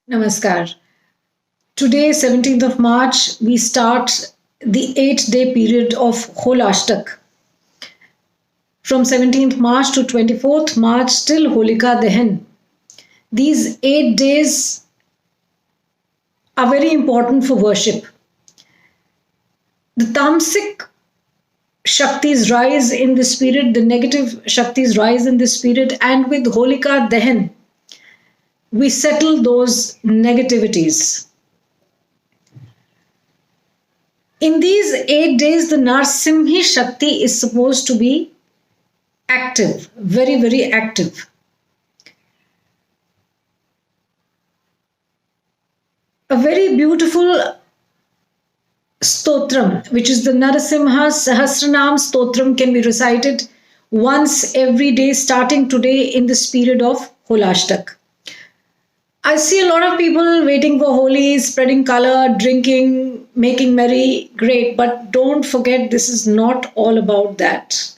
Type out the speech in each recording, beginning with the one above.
Namaskar. Today, 17th of March, we start the 8-day period of Holashtak. From 17th March to 24th March till Holika Dahan. These 8 days are very important for worship. The tamasic Shaktis rise in this period, the negative Shaktis rise in this period, and with Holika Dahan, we settle those negativities. In these 8 days, the Narsimhi Shakti is supposed to be active, very, very active. A very beautiful stotram, which is the Narasimha Sahasranam stotram, can be recited once every day, starting today in this period of Holashtak. I see a lot of people waiting for Holi, spreading color, drinking, making merry. Great, but don't forget this is not all about that.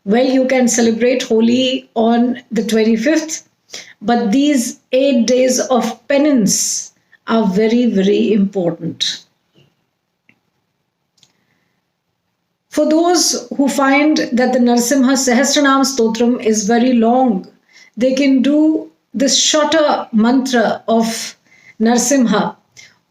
Well, you can celebrate Holi on the 25th, but these 8 days of penance are very, very important. For those who find that the Narasimha Sahasranam Stotram is very long, they can do this shorter mantra of Narasimha.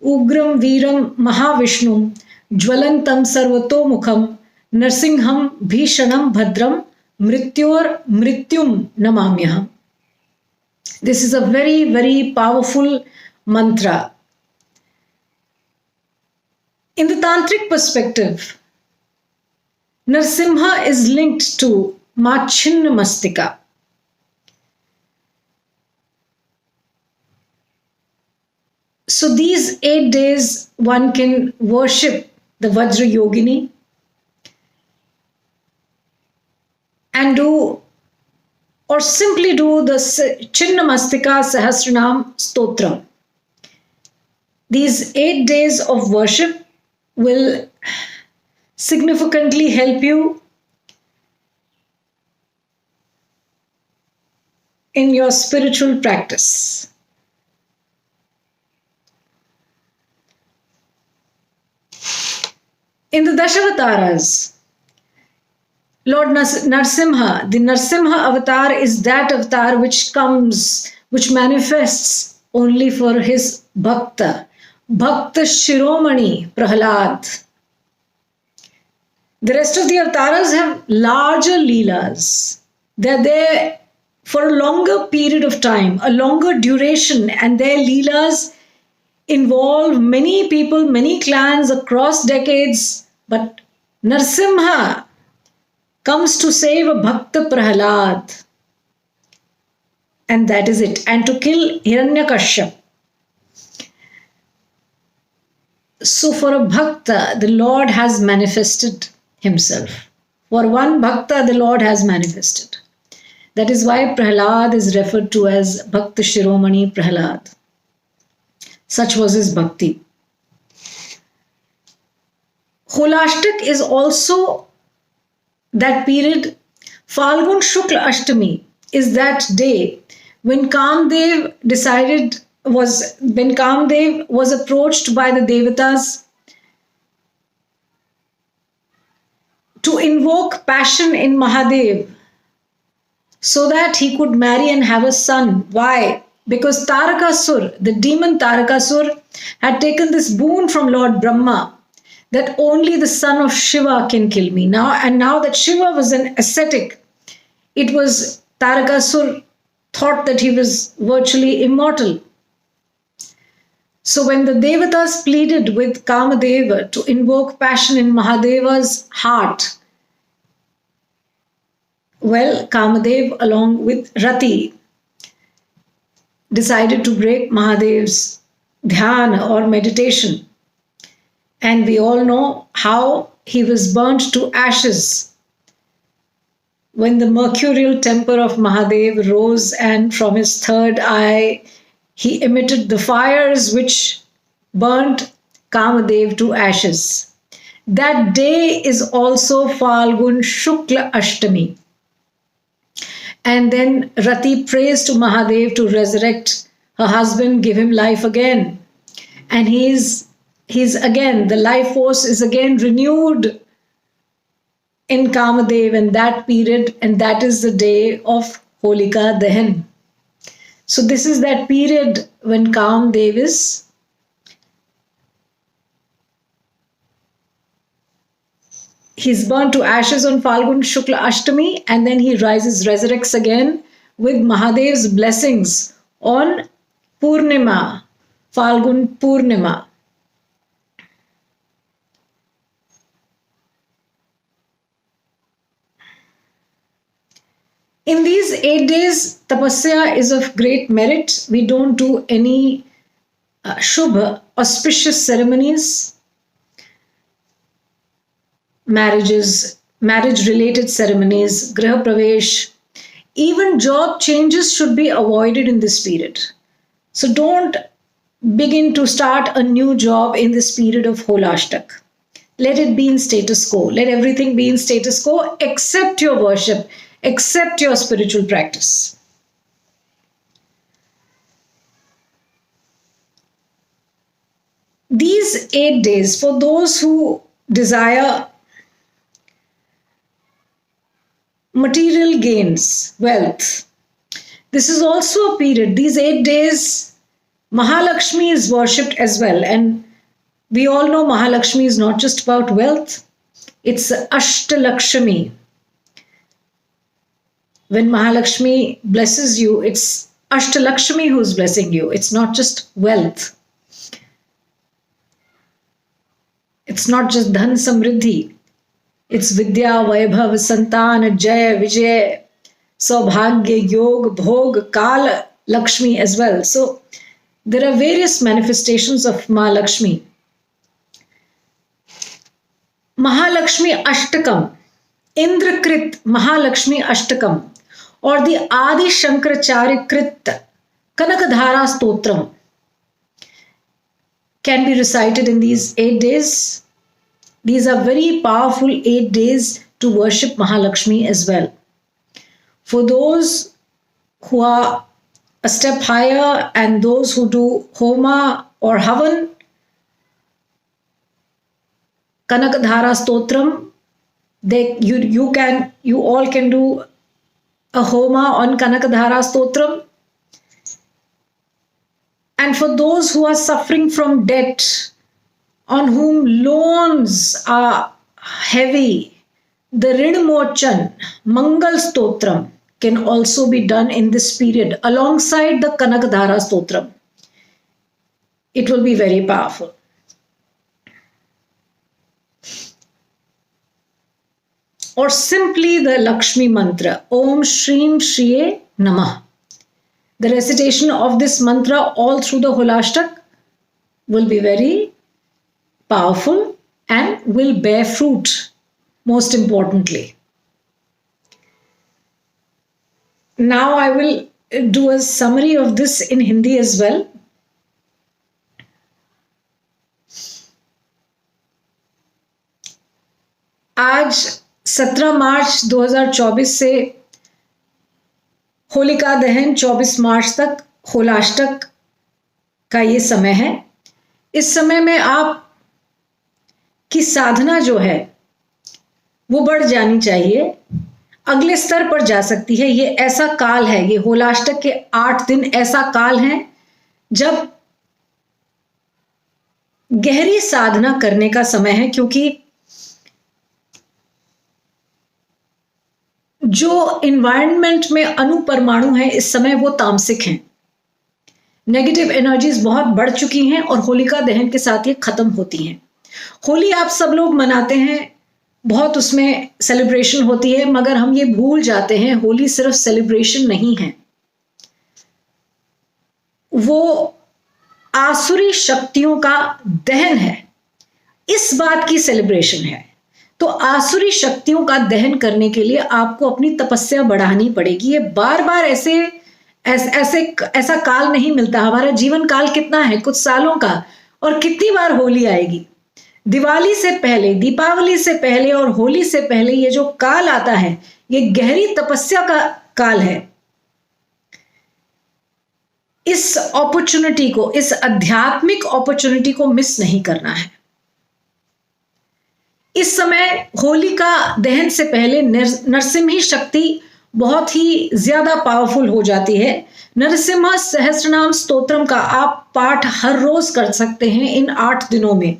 Ugram Viram Mahavishnum Jwalantam Sarvatomukham Narsingham Bhishanam Bhadram Mrityor Mrityum Namamyaham. This is a very, very powerful mantra. In the Tantric perspective, Narasimha is linked to Ma Chinnamastika. So these 8 days one can worship the Vajra Yogini and do or simply do the Chinnamastika Sahasranam Stotram. These 8 days of worship will significantly help you in your spiritual practice. In the Dashavataras, Lord Narsimha, the Narsimha avatar is that avatar which manifests only for his Bhakta. Bhakta Shiromani Prahalad. The rest of the avatars have larger leelas. They're there for a longer period of time, a longer duration, and their leelas involve many people, many clans across decades. But Narsimha comes to save a Bhakta Prahalad. And that is it. And to kill Hiranyakashyap. So for a Bhakta, the Lord has manifested himself. For one Bhakta, the Lord has manifested. That is why Prahalad is referred to as Bhakta Shiromani Prahalad. Such was his bhakti. Holashtak is also that period. Falgun Shukla Ashtami is that day when Kamdev was approached by the Devatas to invoke passion in Mahadev so that he could marry and have a son. Why? Because Tarakasur, the demon Tarakasur, had taken this boon from Lord Brahma that only the son of Shiva can kill me. Now that Shiva was an ascetic, it was Tarakasur thought that he was virtually immortal. So when the Devatas pleaded with Kamadeva to invoke passion in Mahadeva's heart, well, Kamadev along with Rati decided to break Mahadev's dhyana or meditation. And we all know how he was burnt to ashes when the mercurial temper of Mahadev rose, and from his third eye he emitted the fires which burnt Kamadev to ashes. That day is also Falgun Shukla Ashtami. And then Rati prays to Mahadev to resurrect her husband give him life again, and he's again, the life force is again renewed in Kamadev in that period, and that is the day of Holika Dahan. So this is that period when Kamadev is he's burnt to ashes on Falgun Shukla Ashtami, and then he resurrects again with Mahadev's blessings on Purnima, Falgun Purnima. In these 8 days, tapasya is of great merit. We don't do any shubha, auspicious ceremonies, marriage-related ceremonies, griha pravesh, even job changes should be avoided in this period. So don't begin to start a new job in this period of Holashtak. Let it be in status quo. Let everything be in status quo except your worship, except your spiritual practice. These 8 days, for those who desire material gains, wealth, this is also a period. These 8 days, Mahalakshmi is worshipped as well. And we all know Mahalakshmi is not just about wealth, it's Ashtalakshmi. When Mahalakshmi blesses you, it's Ashtalakshmi who's blessing you. It's not just wealth. It's not just Dhan Samriddhi. It's Vidya, Vaibhav, Santan, Jaya, Vijay, Saubhagya, Yog, Bhog, Kal, Lakshmi as well. So there are various manifestations of Mahalakshmi. Mahalakshmi Ashtakam, Indrakrit Mahalakshmi Ashtakam, or the Adi Shankaracharya Krit Kanakadhara Stotram can be recited in these 8 days. These are very powerful 8 days to worship Mahalakshmi as well. For those who are a step higher and those who do Homa or Havan, Kanakadhara Stotram, you all can do a Homa on Kanakadhara Stotram. And for those who are suffering from debt, on whom loans are heavy, the Rinmochan, Mangal Stotram can also be done in this period alongside the Kanakadhara Stotram. It will be very powerful. Or simply the Lakshmi mantra, Om Shrim Shriye Namah. The recitation of this mantra all through the Holashtak will be very powerful and will bear fruit, most importantly. Now I will do a summary of this in Hindi as well. आज 17 मार्च 2024 से होलिका दहन 24 मार्च तक होलाष्टक का ये समय है। इस समय में आप की साधना जो है वो बढ़ जानी चाहिए, अगले स्तर पर जा सकती है। ये ऐसा काल है, ये होलाष्टक के 8 दिन ऐसा काल है जब गहरी साधना करने का समय है, क्योंकि जो इन्वायरमेंट में अणु परमाणु है इस समय वो तामसिक हैं, नेगेटिव एनर्जीज बहुत बढ़ चुकी हैं और होलिका दहन के साथ ये खत्म होती हैं। होली आप सब लोग मनाते हैं, बहुत उसमें सेलिब्रेशन होती है, मगर हम ये भूल जाते हैं होली सिर्फ सेलिब्रेशन नहीं है, वो आसुरी शक्तियों का दहन है, इस बात की सेलिब्रेशन है। तो आसुरी शक्तियों का दहन करने के लिए आपको अपनी तपस्या बढ़ानी पड़ेगी। ये बार बार ऐसा काल नहीं मिलता। हमारा जीवन काल कितना है, कुछ सालों का, और कितनी बार होली आएगी। दिवाली से पहले, दीपावली से पहले और होली से पहले ये जो काल आता है ये गहरी तपस्या का काल है। इस अपॉर्चुनिटी को, इस आध्यात्मिक अपॉर्चुनिटी को मिस नहीं करना है। इस समय होलिका दहन से पहले नरसिम्ही शक्ति बहुत ही ज्यादा पावरफुल हो जाती है। नरसिम्हा सहस्त्रनाम स्तोत्रम का आप पाठ हर रोज कर सकते हैं इन 8 दिनों में।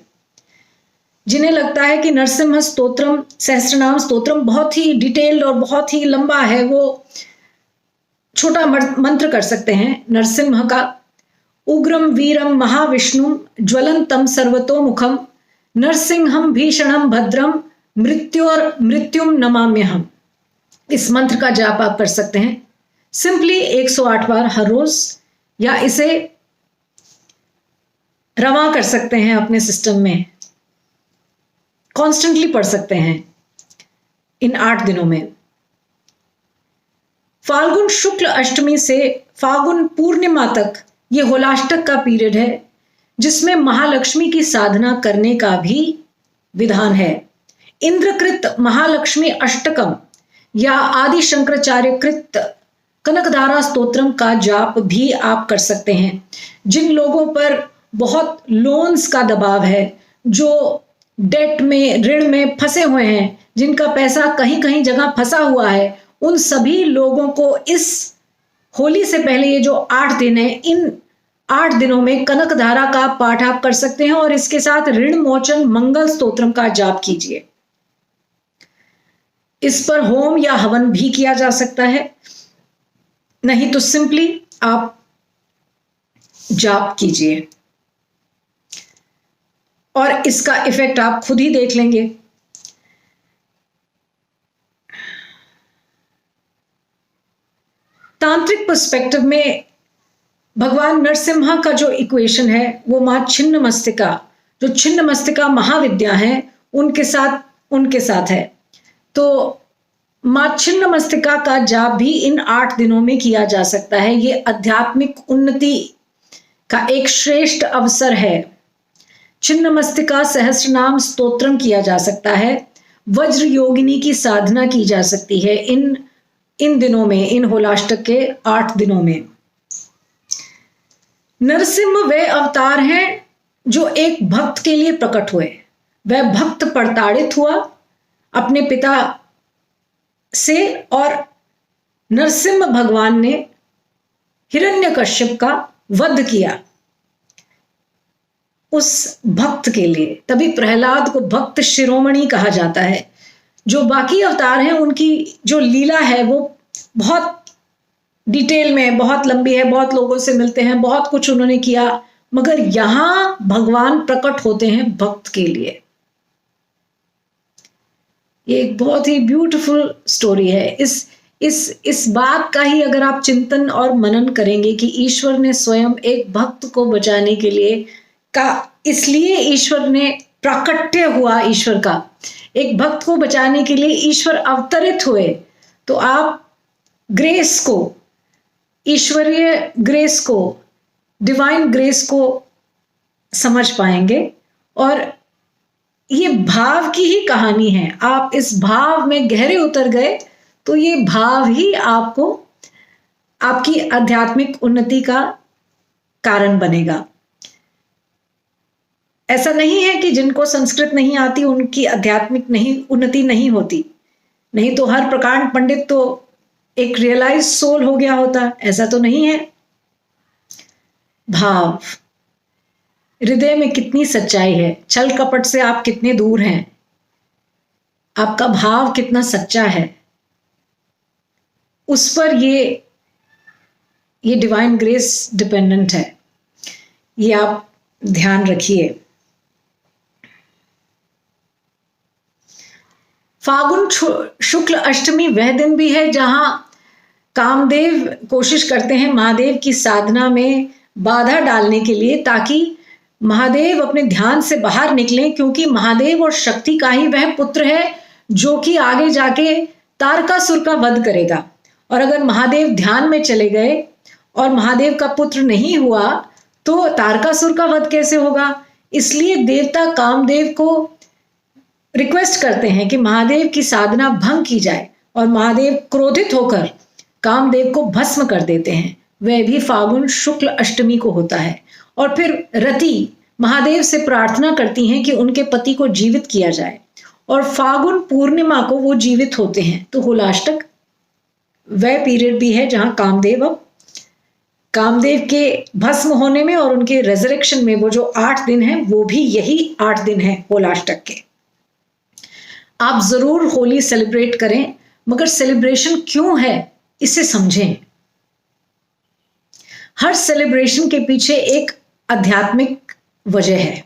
जिन्हें लगता है कि नरसिम्हा स्तोत्रम, सहस्त्रनाम स्तोत्रम बहुत ही डिटेल्ड और बहुत ही लंबा है, वो छोटा मंत्र कर सकते हैं नरसिम्हा का। उग्रम वीरम महाविष्णुम ज्वलंतम सर्वतोमुखम नरसिंहम भीषणम भद्रम मृत्युम नमाम्यहम। इस मंत्र का जाप आप कर सकते हैं सिंपली 108 बार हर रोज, या इसे रवा कर सकते हैं अपने सिस्टम में, कॉन्स्टेंटली पढ़ सकते हैं इन 8 दिनों में। फाल्गुन शुक्ल अष्टमी से फाल्गुन पूर्णिमा तक ये होलाष्टक का पीरियड है, जिसमें महालक्ष्मी की साधना करने का भी विधान है। इंद्रकृत महालक्ष्मी अष्टकम या आदि शंकराचार्य कृत कनकधारा स्तोत्रम का जाप भी आप कर सकते हैं। जिन लोगों पर बहुत लोन्स का दबाव है, जो डेट में, ऋण में फंसे हुए हैं, जिनका पैसा कहीं कहीं जगह फंसा हुआ है, उन सभी लोगों को इस होली से पहले ये जो 8 दिन है, इन 8 दिनों में कनकधारा का पाठ आप कर सकते हैं और इसके साथ ऋण मोचन मंगल स्तोत्रम का जाप कीजिए। इस पर होम या हवन भी किया जा सकता है, नहीं तो सिंपली आप जाप कीजिए और इसका इफेक्ट आप खुद ही देख लेंगे। तांत्रिक पर्सपेक्टिव में भगवान नरसिम्हा का जो इक्वेशन है वो मां छिन्नमस्तिका, जो छिन्नमस्तिका महाविद्या है, उनके साथ है। तो मां छिन्नमस्तिका का जाप भी इन 8 दिनों में किया जा सकता है। ये आध्यात्मिक उन्नति का एक श्रेष्ठ अवसर है। छिन्नमस्तिका सहस्त्रनाम स्तोत्रम किया जा सकता है। वज्र योगिनी की साधना की जा सकती है इन दिनों में, इन होलाष्टक के 8 दिनों में। नरसिम्हा वे अवतार हैं जो एक भक्त के लिए प्रकट हुए। वह भक्त प्रताड़ित हुआ अपने पिता से और नरसिम्हा भगवान ने हिरण्यकश्यप का वध किया उस भक्त के लिए। तभी प्रहलाद को भक्त शिरोमणि कहा जाता है। जो बाकी अवतार हैं उनकी जो लीला है वो बहुत डिटेल में, बहुत लंबी है, बहुत लोगों से मिलते हैं, बहुत कुछ उन्होंने किया, मगर यहां भगवान प्रकट होते हैं भक्त के लिए। ये एक बहुत ही ब्यूटीफुल स्टोरी है। इस बात का ही अगर आप चिंतन और मनन करेंगे कि ईश्वर ने स्वयं एक भक्त को बचाने के लिए इसलिए ईश्वर ने प्राकट्य हुआ, ईश्वर का एक भक्त को बचाने के लिए ईश्वर अवतरित हुए। तो आप ग्रेस को, ईश्वरीय ग्रेस को, डिवाइन ग्रेस को समझ पाएंगे। और ये भाव की ही कहानी है। आप इस भाव में गहरे उतर गए तो ये भाव ही आपको आपकी आध्यात्मिक उन्नति का कारण बनेगा। ऐसा नहीं है कि जिनको संस्कृत नहीं आती उनकी आध्यात्मिक उन्नति नहीं होती। नहीं तो हर प्रकांड पंडित तो एक रियलाइज सोल हो गया होता, ऐसा तो नहीं है। भाव, हृदय में कितनी सच्चाई है, छल कपट से आप कितने दूर हैं, आपका भाव कितना सच्चा है, उस पर ये डिवाइन ग्रेस डिपेंडेंट है। ये आप ध्यान रखिए। फागुन शुक्ल अष्टमी वह दिन भी है जहां कामदेव कोशिश करते हैं महादेव की साधना में बाधा डालने के लिए, ताकि महादेव अपने ध्यान से बाहर निकलें, क्योंकि महादेव और शक्ति का ही वह पुत्र है जो कि आगे जाके तारकासुर का वध करेगा। और अगर महादेव ध्यान में चले गए और महादेव का पुत्र नहीं हुआ तो तारकासुर का वध कैसे होगा। इसलिए देवता कामदेव को रिक्वेस्ट करते हैं कि महादेव की साधना भंग की जाए, और महादेव क्रोधित होकर कामदेव को भस्म कर देते हैं। वह भी फागुन शुक्ल अष्टमी को होता है। और फिर रति महादेव से प्रार्थना करती हैं कि उनके पति को जीवित किया जाए, और फागुन पूर्णिमा को वो जीवित होते हैं। तो होलाष्टक वह पीरियड भी है जहां कामदेव के भस्म होने में और उनके रेजरेक्शन में वो जो 8 दिन है, वो भी यही 8 दिन है होलाष्टक के। आप जरूर होली सेलिब्रेट करें, मगर सेलिब्रेशन क्यों है इसे समझें। हर सेलिब्रेशन के पीछे एक आध्यात्मिक वजह है।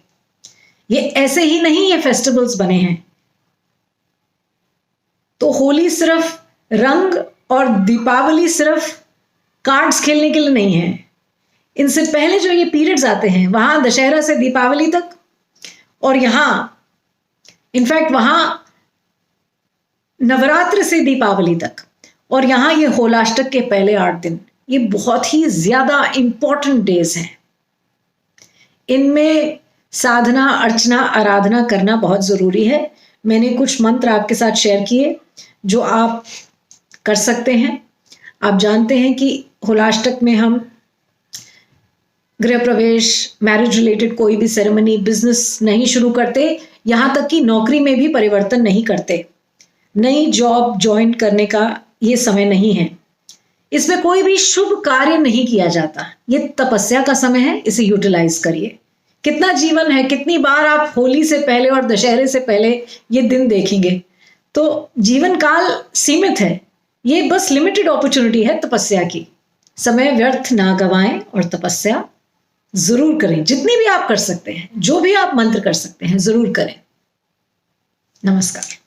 ये ऐसे ही नहीं ये फेस्टिवल्स बने हैं। तो होली सिर्फ रंग और दीपावली सिर्फ कार्ड्स खेलने के लिए नहीं है। इनसे पहले जो ये पीरियड्स आते हैं, वहां दशहरा से दीपावली तक, और यहां इनफैक्ट वहां नवरात्र से दीपावली तक, और यहां ये होलाष्टक के पहले 8 दिन, ये बहुत ही ज्यादा इंपॉर्टेंट डेज हैं। इनमें साधना, अर्चना, आराधना करना बहुत जरूरी है। मैंने कुछ मंत्र आपके साथ शेयर किए जो आप कर सकते हैं। आप जानते हैं कि होलाष्टक में हम गृह प्रवेश, मैरिज रिलेटेड कोई भी सेरेमनी, बिजनेस नहीं शुरू करते, यहां तक कि नौकरी में भी परिवर्तन नहीं करते। नई जॉब ज्वाइन करने का ये समय नहीं है। इसमें कोई भी शुभ कार्य नहीं किया जाता। ये तपस्या का समय है, इसे यूटिलाइज करिए। कितना जीवन है, कितनी बार आप होली से पहले और दशहरे से पहले ये दिन देखेंगे। तो जीवन काल सीमित है, ये बस लिमिटेड अपॉर्चुनिटी है तपस्या की। समय व्यर्थ ना गवाएं और तपस्या जरूर करें। जितनी भी आप कर सकते हैं, जो भी आप मंत्र कर सकते हैं, जरूर करें। नमस्कार।